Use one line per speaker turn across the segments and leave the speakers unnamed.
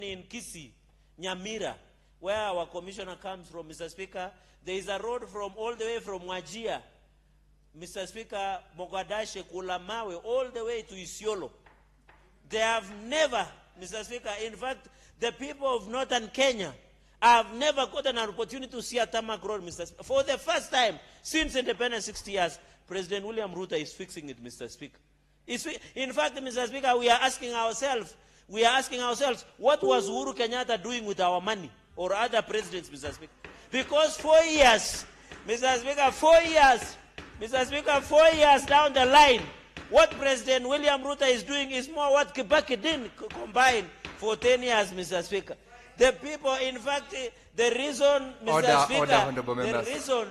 in Kisii, Nyamira, where our commissioner comes from, Mr. Speaker, there is a road from all the way from Wajir, Mr. Speaker, Mogadashe, Kulamawe, all the way to Isiolo. They have never, Mr. Speaker, in fact, the people of northern Kenya have never gotten an opportunity to see a tarmac road, Mr. Speaker. For the first time since independence 60 years, President William Ruto is fixing it, Mr. Speaker. In fact, Mr. Speaker, we are asking ourselves, what was Uhuru Kenyatta doing with our money, or other presidents, Mr. Speaker? Because 4 years, Mr. Speaker, 4 years, Mr. Speaker, 4 years down the line, what President William Ruto is doing is more what Kibaki did combined for 10 years, Mr. Speaker. The people, in fact, the reason, Mr. Speaker, the reason...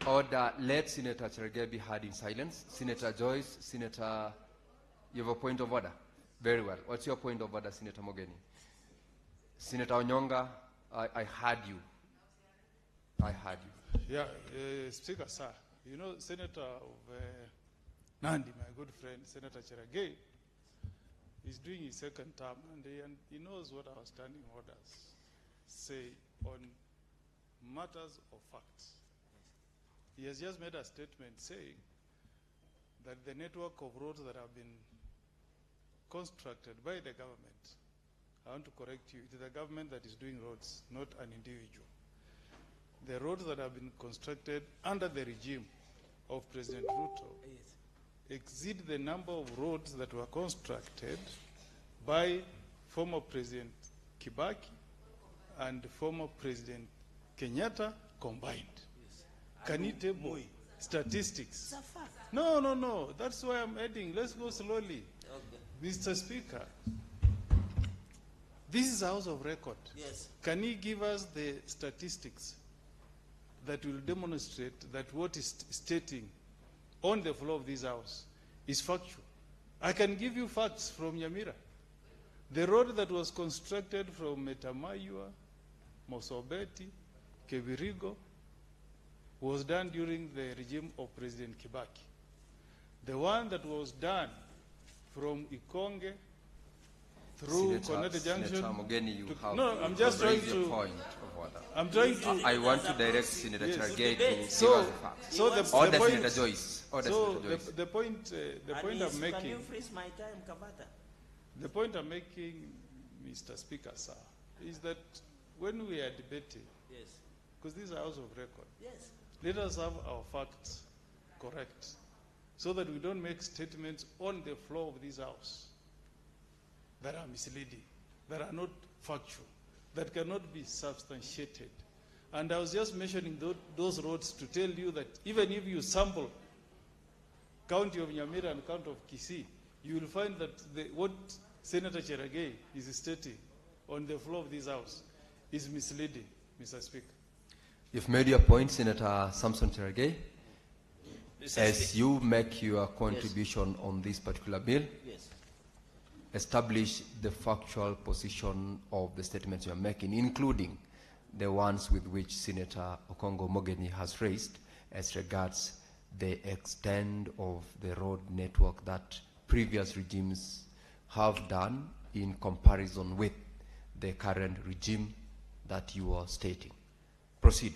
Order, let Senator Cherargei be heard in silence. Senator Joyce, Senator, you have a point of order? Very well. What's your point of order, Senator Mogeni? Senator Onyonga, I heard you. I heard you.
Yeah, Speaker, sir. You know, Senator of Nandi, my good friend, Senator Cherargei, is doing his second term, and he knows what our standing orders say on matters of facts. He has just made a statement saying that the network of roads that have been constructed by the government, I want to correct you, it is the government that is doing roads, not an individual. The roads that have been constructed under the regime of President Ruto exceed the number of roads that were constructed by former President Kibaki and former President Kenyatta combined. Can you table statistics? No. That's why I'm adding. Let's go slowly. Okay. Mr. Speaker, this is a House of Record.
Yes.
Can you give us the statistics that will demonstrate that what is stating on the floor of this House is factual? I can give you facts from Nyamira. The road that was constructed from Metamayua, Mosobeti, Kebirigo, was done during the regime of President Kibaki. The one that was done from Okongo through Connected Junction.
Senator Mogeni, you have
I'm just trying to.
Point of order.
I'm trying to.
I want to direct Senator Cherargei to give us the facts.
So the
Order,
point,
Senator Joyce. Order,
so
Senator Joyce.
the point I'm making.
Can you freeze my time, Kabata?
The point I'm making, Mr. Speaker, sir, is that when we are debating,
yes,
because this is a House of Record,
yes,
let us have our facts correct, so that we don't make statements on the floor of this House that are misleading, that are not factual, that cannot be substantiated. And I was just mentioning those roads to tell you that even if you sample county of Nyamira and county of Kisii, you will find that what Senator Cherargei is stating on the floor of this House is misleading, Mr. Speaker.
You've made your point, Senator Samson Cherargei. As you make your contribution on this particular bill,
yes,
establish the factual position of the statements you are making, including the ones with which Senator Okongo Mogeni has raised as regards the extent of the road network that previous regimes have done in comparison with the current regime that you are stating. Proceed.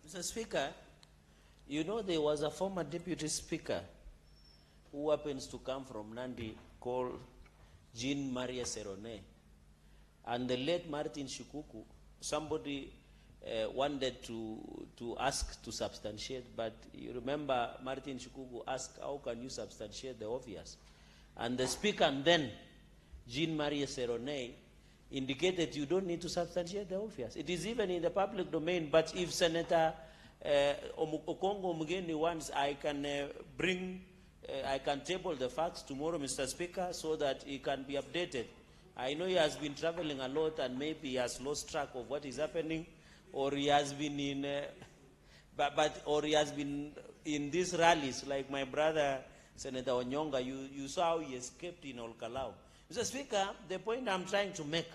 Mr. Speaker, you know there was a former deputy speaker who happens to come from Nandi called Jean Maria Serone. And the late Martin Shikuku, somebody wanted to ask to substantiate, but you remember Martin Shikuku asked, how can you substantiate the obvious? And the speaker then, Jean Maria Serone, indicated you don't need to substantiate the obvious. It is even in the public domain, but if Senator Okongo Mugeni wants, I can I can table the facts tomorrow, Mr. Speaker, so that he can be updated. I know he has been traveling a lot and maybe he has lost track of what is happening, or he has been in, or he has been in these rallies, like my brother, Senator Onyonga. You saw how he escaped in Olkalau. Mr. Speaker, the point I'm trying to make